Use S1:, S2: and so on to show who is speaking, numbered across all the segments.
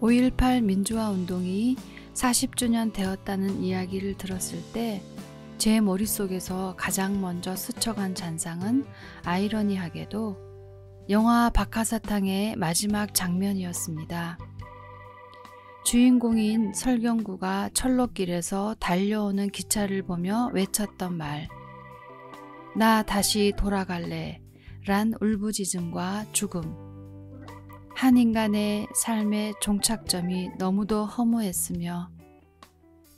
S1: 5.18 민주화 운동이 40주년 되었다는 이야기를 들었을 때 제 머릿속에서 가장 먼저 스쳐간 잔상은 아이러니하게도 영화 박하사탕의 마지막 장면이었습니다. 주인공인 설경구가 철로길에서 달려오는 기차를 보며 외쳤던 말, 나 다시 돌아갈래 란 울부짖음과 죽음. 한 인간의 삶의 종착점이 너무도 허무했으며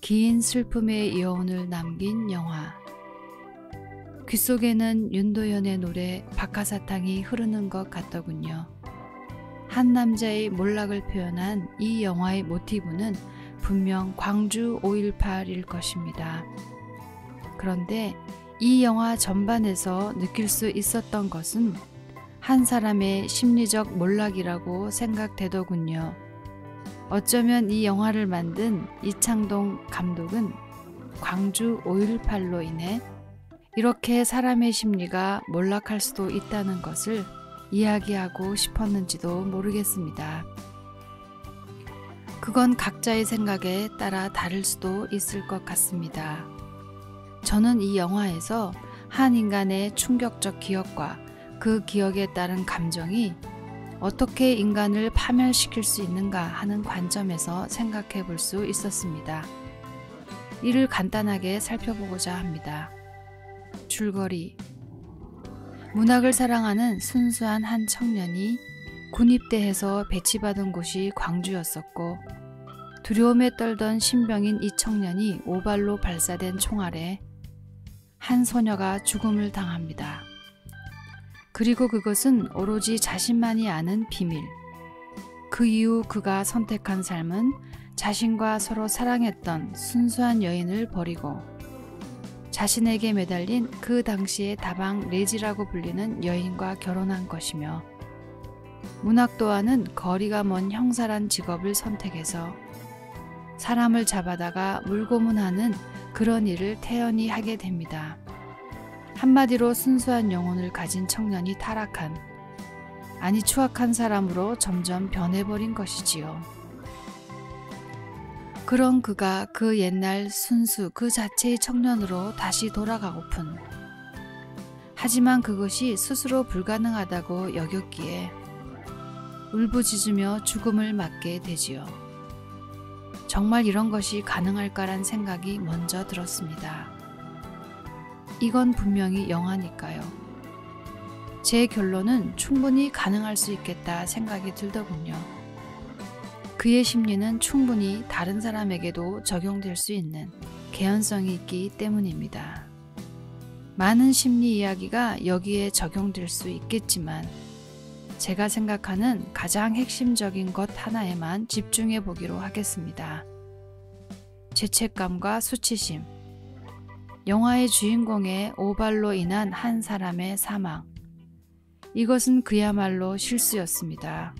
S1: 긴 슬픔의 여운을 남긴 영화. 귓속에는 윤도현의 노래 박하사탕이 흐르는 것 같더군요. 한 남자의 몰락을 표현한 이 영화의 모티브는 분명 광주 5.18일 것입니다. 그런데 이 영화 전반에서 느낄 수 있었던 것은 한 사람의 심리적 몰락이라고 생각되더군요. 어쩌면 이 영화를 만든 이창동 감독은 광주 5.18로 인해 이렇게 사람의 심리가 몰락할 수도 있다는 것을 이야기하고 싶었는지도 모르겠습니다. 그건 각자의 생각에 따라 다를 수도 있을 것 같습니다. 저는 이 영화에서 한 인간의 충격적 기억과 그 기억에 따른 감정이 어떻게 인간을 파멸시킬 수 있는가 하는 관점에서 생각해 볼 수 있었습니다. 이를 간단하게 살펴보고자 합니다. 줄거리. 문학을 사랑하는 순수한 한 청년이 군입대해서 배치받은 곳이 광주였었고 두려움에 떨던 신병인 이 청년이 오발로 발사된 총알에 한 소녀가 죽음을 당합니다. 그리고 그것은 오로지 자신만이 아는 비밀. 그 이후 그가 선택한 삶은 자신과 서로 사랑했던 순수한 여인을 버리고 자신에게 매달린 그 당시의 다방 레지라고 불리는 여인과 결혼한 것이며 문학도와는 거리가 먼 형사란 직업을 선택해서 사람을 잡아다가 물고문하는 그런 일을 태연히 하게 됩니다. 한마디로 순수한 영혼을 가진 청년이 타락한, 아니 추악한 사람으로 점점 변해버린 것이지요. 그런 그가 그 옛날 순수 그 자체의 청년으로 다시 돌아가고픈, 하지만 그것이 스스로 불가능하다고 여겼기에 울부짖으며 죽음을 맞게 되지요. 정말 이런 것이 가능할까란 생각이 먼저 들었습니다. 이건 분명히 영화니까요. 제 결론은 충분히 가능할 수 있겠다 생각이 들더군요. 그의 심리는 충분히 다른 사람에게도 적용될 수 있는 개연성이 있기 때문입니다. 많은 심리 이야기가 여기에 적용될 수 있겠지만 제가 생각하는 가장 핵심적인 것 하나에만 집중해 보기로 하겠습니다. 죄책감과 수치심. 영화의 주인공의 오발로 인한 한 사람의 사망. 이것은 그야말로 실수였습니다.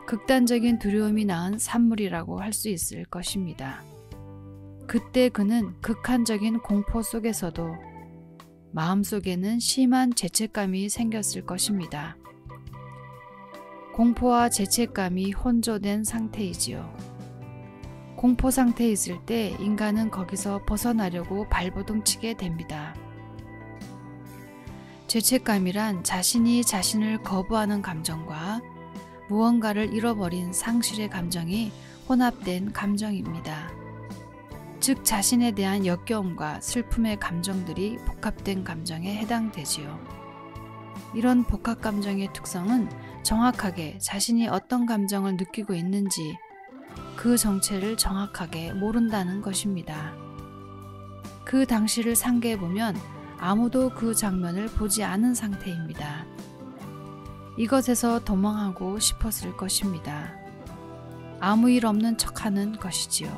S1: 극단적인 두려움이 낳은 산물이라고 할 수 있을 것입니다. 그때 그는 극한적인 공포 속에서도 마음속에는 심한 죄책감이 생겼을 것입니다. 공포와 죄책감이 혼조된 상태이지요. 공포 상태에 있을 때 인간은 거기서 벗어나려고 발버둥치게 됩니다. 죄책감이란 자신이 자신을 거부하는 감정과 무언가를 잃어버린 상실의 감정이 혼합된 감정입니다. 즉 자신에 대한 역겨움과 슬픔의 감정들이 복합된 감정에 해당되지요. 이런 복합 감정의 특성은 정확하게 자신이 어떤 감정을 느끼고 있는지 그 정체를 정확하게 모른다는 것입니다. 그 당시를 상기해보면 아무도 그 장면을 보지 않은 상태입니다. 이것에서 도망하고 싶었을 것입니다. 아무 일 없는 척하는 것이지요.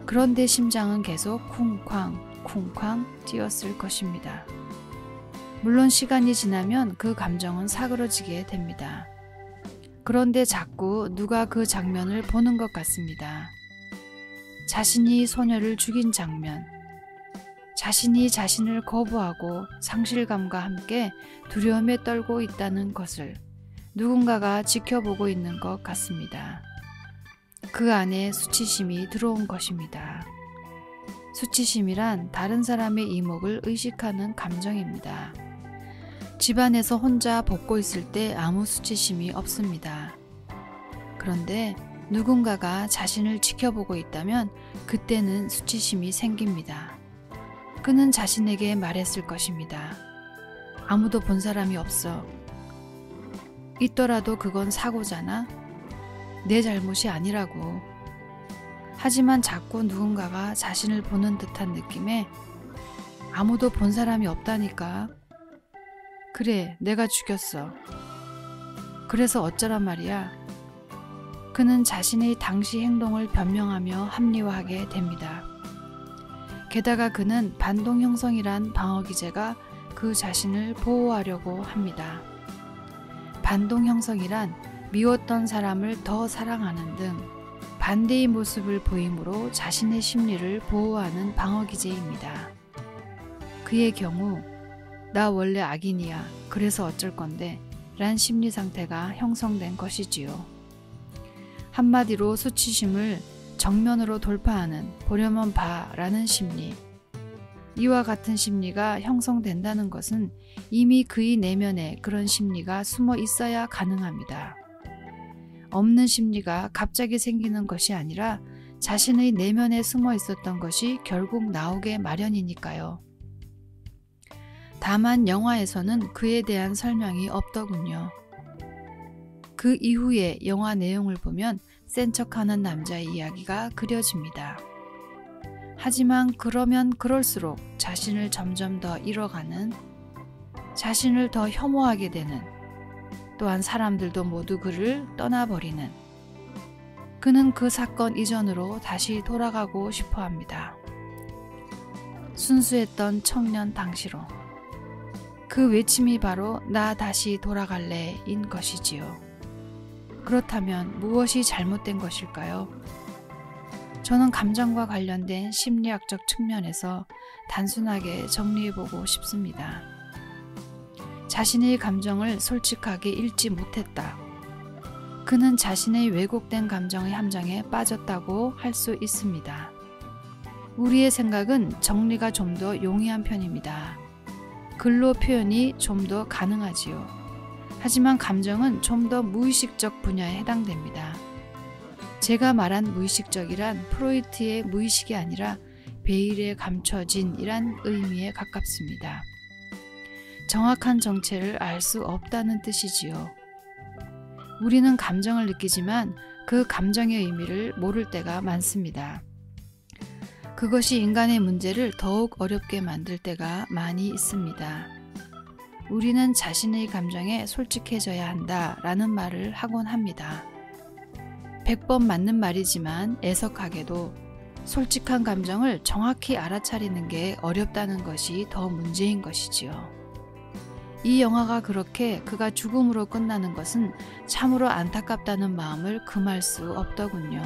S1: 그런데 심장은 계속 쿵쾅 쿵쾅 뛰었을 것입니다. 물론 시간이 지나면 그 감정은 사그러지게 됩니다. 그런데 자꾸 누가 그 장면을 보는 것 같습니다. 자신이 소녀를 죽인 장면, 자신이 자신을 거부하고 상실감과 함께 두려움에 떨고 있다는 것을 누군가가 지켜보고 있는 것 같습니다. 그 안에 수치심이 들어온 것입니다. 수치심이란 다른 사람의 이목을 의식하는 감정입니다. 집안에서 혼자 벗고 있을 때 아무 수치심이 없습니다. 그런데 누군가가 자신을 지켜보고 있다면 그때는 수치심이 생깁니다. 그는 자신에게 말했을 것입니다. 아무도 본 사람이 없어. 있더라도 그건 사고잖아. 내 잘못이 아니라고. 하지만 자꾸 누군가가 자신을 보는 듯한 느낌에 아무도 본 사람이 없다니까. 그래, 내가 죽였어. 그래서 어쩌란 말이야. 그는 자신의 당시 행동을 변명하며 합리화하게 됩니다. 게다가 그는 반동 형성이란 방어 기제가 그 자신을 보호하려고 합니다. 반동 형성이란 미웠던 사람을 더 사랑하는 등 반대의 모습을 보임으로 자신의 심리를 보호하는 방어 기제입니다. 그의 경우 나 원래 악인이야. 그래서 어쩔 건데 란 심리 상태가 형성된 것이지요. 한마디로 수치심을 정면으로 돌파하는 보려면 봐라는 심리. 이와 같은 심리가 형성된다는 것은 이미 그의 내면에 그런 심리가 숨어 있어야 가능합니다. 없는 심리가 갑자기 생기는 것이 아니라 자신의 내면에 숨어 있었던 것이 결국 나오게 마련이니까요. 다만 영화에서는 그에 대한 설명이 없더군요. 그 이후에 영화 내용을 보면 센 척하는 남자의 이야기가 그려집니다. 하지만 그러면 그럴수록 자신을 점점 더 잃어가는, 자신을 더 혐오하게 되는, 또한 사람들도 모두 그를 떠나버리는, 그는 그 사건 이전으로 다시 돌아가고 싶어 합니다. 순수했던 청년 당시로. 그 외침이 바로 나 다시 돌아갈래인 것이지요. 그렇다면 무엇이 잘못된 것일까요? 저는 감정과 관련된 심리학적 측면에서 단순하게 정리해보고 싶습니다. 자신의 감정을 솔직하게 읽지 못했다. 그는 자신의 왜곡된 감정의 함정에 빠졌다고 할 수 있습니다. 우리의 생각은 정리가 좀 더 용이한 편입니다. 글로 표현이 좀 더 가능하지요. 하지만 감정은 좀 더 무의식적 분야에 해당됩니다. 제가 말한 무의식적이란 프로이트의 무의식이 아니라 베일에 감춰진이란 의미에 가깝습니다. 정확한 정체를 알 수 없다는 뜻이지요. 우리는 감정을 느끼지만 그 감정의 의미를 모를 때가 많습니다. 그것이 인간의 문제를 더욱 어렵게 만들 때가 많이 있습니다. 우리는 자신의 감정에 솔직해져야 한다라는 말을 하곤 합니다. 100번 맞는 말이지만 애석하게도 솔직한 감정을 정확히 알아차리는 게 어렵다는 것이 더 문제인 것이지요. 이 영화가 그렇게 그가 죽음으로 끝나는 것은 참으로 안타깝다는 마음을 금할 수 없더군요.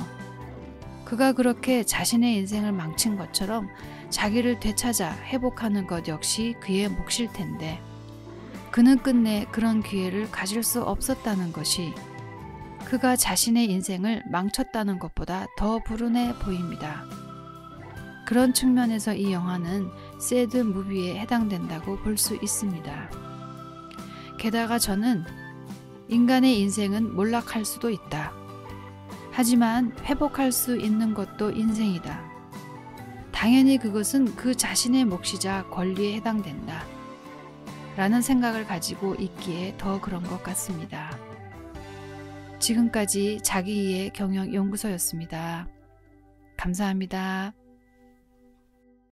S1: 그가 그렇게 자신의 인생을 망친 것처럼 자기를 되찾아 회복하는 것 역시 그의 몫일 텐데 그는 끝내 그런 기회를 가질 수 없었다는 것이 그가 자신의 인생을 망쳤다는 것보다 더 불운해 보입니다. 그런 측면에서 이 영화는 새드 무비에 해당된다고 볼 수 있습니다. 게다가 저는 인간의 인생은 몰락할 수도 있다. 하지만 회복할 수 있는 것도 인생이다. 당연히 그것은 그 자신의 몫이자 권리에 해당된다. 라는 생각을 가지고 있기에 더 그런 것 같습니다. 지금까지 자기이해 경영연구소였습니다. 감사합니다.